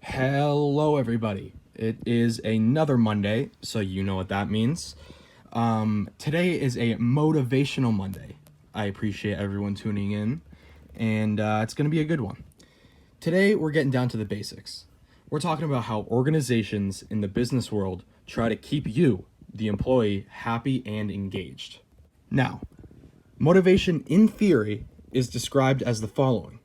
Hello, everybody. It is another Monday, so you know what that means. Today is a motivational Monday. I appreciate everyone tuning in, and it's going to be a good one. Today, we're getting down to the basics. We're talking about how organizations in the business world try to keep you, the employee, happy and engaged. Now, motivation in theory is described as the following: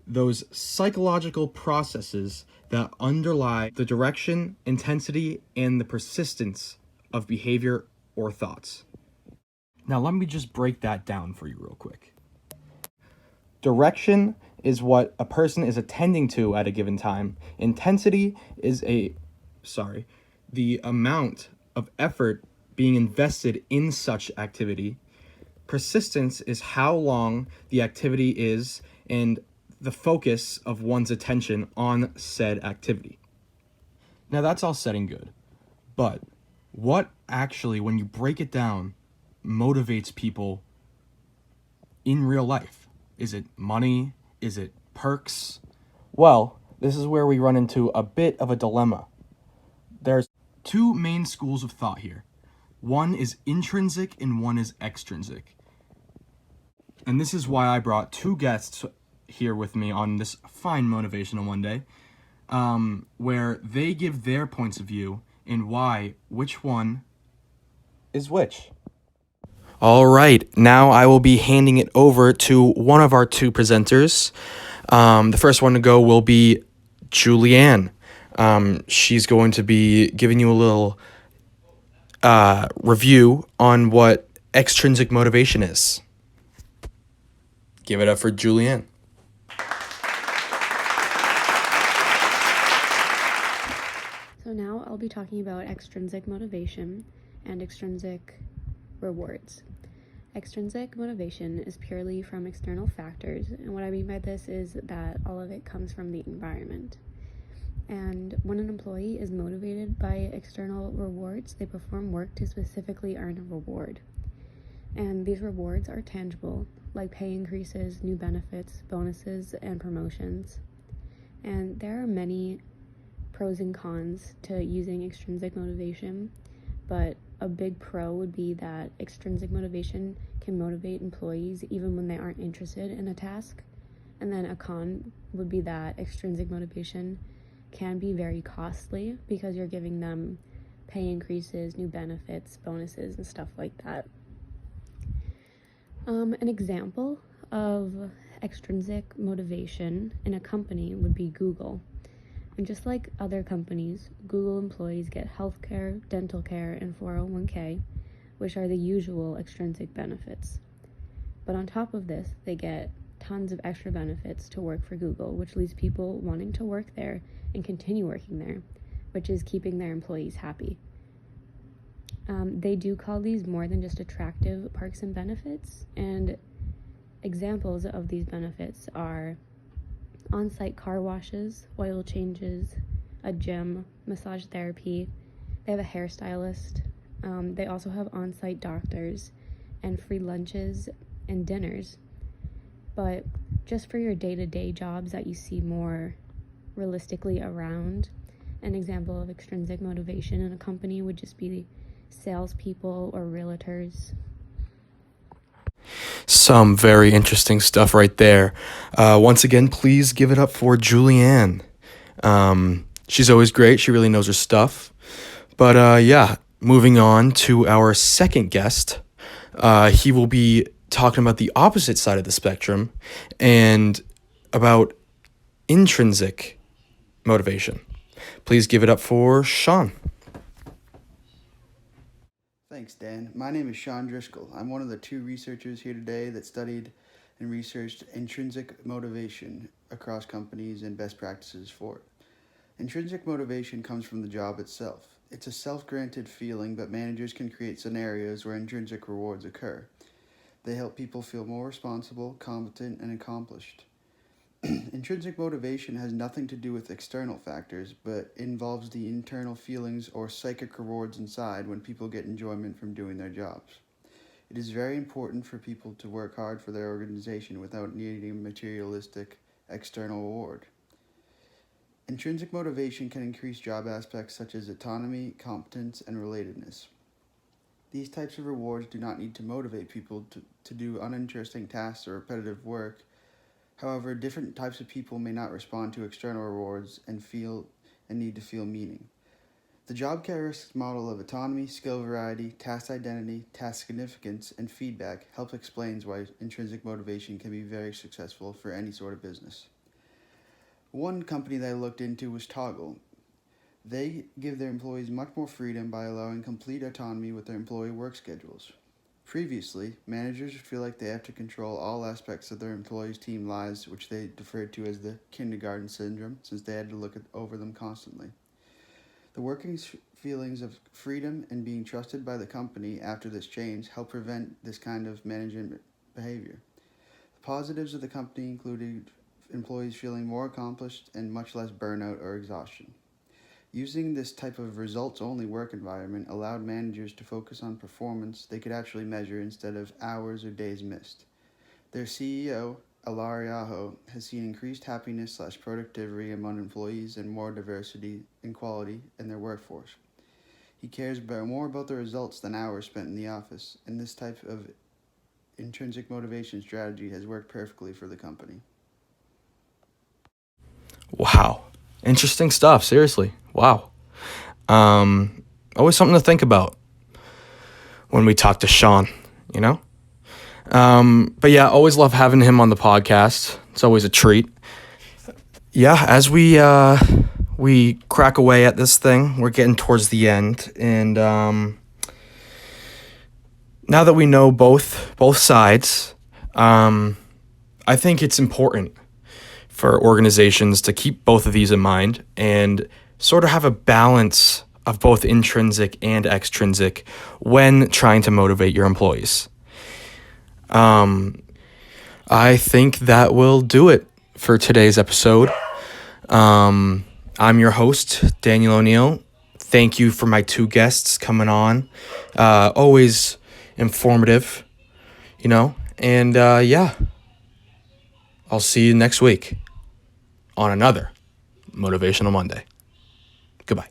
those psychological processes that underlie the direction, intensity, and the persistence of behavior or thoughts. Now, let me just break that down for you real quick. Direction is what a person is attending to at a given time. Intensity is the amount of effort being invested in such activity. Persistence is how long the activity is and the focus of one's attention on said activity. Now that's all said and good, but what actually, when you break it down, motivates people in real life? Is it money? Is it perks? Well, this is where we run into a bit of a dilemma. There's two main schools of thought here. One is intrinsic and one is extrinsic. And this is why I brought two guests here with me on this fine motivational Monday, where they give their points of view and why, which one is which. All right, now I will be handing it over to one of our two presenters. The first one to go will be Julianne. She's going to be giving you a little review on what extrinsic motivation is. Give it up for Julianne. So now I'll be talking about extrinsic motivation and extrinsic rewards. Extrinsic motivation is purely from external factors, and what I mean by this is that all of it comes from the environment. And when an employee is motivated by external rewards, they perform work to specifically earn a reward. And these rewards are tangible, like pay increases, new benefits, bonuses, and promotions. And there are many pros and cons to using extrinsic motivation, but a big pro would be that extrinsic motivation can motivate employees even when they aren't interested in a task. And then a con would be that extrinsic motivation can be very costly because you're giving them pay increases, new benefits, bonuses, and stuff like that. An example of extrinsic motivation in a company would be Google. And just like other companies, Google employees get healthcare, dental care, and 401k, which are the usual extrinsic benefits. But on top of this, they get tons of extra benefits to work for Google, which leaves people wanting to work there and continue working there, which is keeping their employees happy. They do call these more than just attractive perks and benefits, and examples of these benefits are on-site car washes, oil changes, a gym, massage therapy. They have a hairstylist. They also have on-site doctors and free lunches and dinners. But just for your day-to-day jobs that you see more realistically around, an example of extrinsic motivation in a company would just be salespeople or realtors. Some very interesting stuff right there. Once again, please give it up for Julianne. She's always great. She really knows her stuff. But moving on to our second guest. He will be talking about the opposite side of the spectrum and about intrinsic motivation. Please give it up for Sean. Thanks, Dan. My name is Sean Driscoll. I'm one of the two researchers here today that studied and researched intrinsic motivation across companies and best practices for it. Intrinsic motivation comes from the job itself. It's a self-granted feeling, but managers can create scenarios where intrinsic rewards occur. They help people feel more responsible, competent, and accomplished. Intrinsic motivation has nothing to do with external factors, but involves the internal feelings or psychic rewards inside when people get enjoyment from doing their jobs. It is very important for people to work hard for their organization without needing a materialistic external reward. Intrinsic motivation can increase job aspects such as autonomy, competence, and relatedness. These types of rewards do not need to motivate people to do uninteresting tasks or repetitive work. However, different types of people may not respond to external rewards and need to feel meaning. The job characteristics model of autonomy, skill variety, task identity, task significance, and feedback helps explains why intrinsic motivation can be very successful for any sort of business. One company that I looked into was Toggle. They give their employees much more freedom by allowing complete autonomy with their employee work schedules. Previously, managers would feel like they have to control all aspects of their employees' team lives, which they deferred to as the kindergarten syndrome, since they had to look over them constantly. The working feelings of freedom and being trusted by the company after this change help prevent this kind of management behavior. The positives of the company included employees feeling more accomplished and much less burnout or exhaustion. Using this type of results-only work environment allowed managers to focus on performance they could actually measure instead of hours or days missed. Their CEO, Alariaho, has seen increased happiness/productivity among employees and more diversity and quality in their workforce. He cares more about the results than hours spent in the office, and this type of intrinsic motivation strategy has worked perfectly for the company. Wow. Interesting stuff, seriously. Wow. Always something to think about when we talk to Sean, you know? But yeah, always love having him on the podcast. It's always a treat. Yeah, as we crack away at this thing, we're getting towards the end, and now that we know both sides, I think it's important for organizations to keep both of these in mind and sort of have a balance of both intrinsic and extrinsic when trying to motivate your employees. I think that will do it for today's episode. I'm your host, Daniel O'Neill. Thank you for my two guests coming on. Always informative, you know, and yeah, I'll see you next week on another Motivational Monday. Goodbye.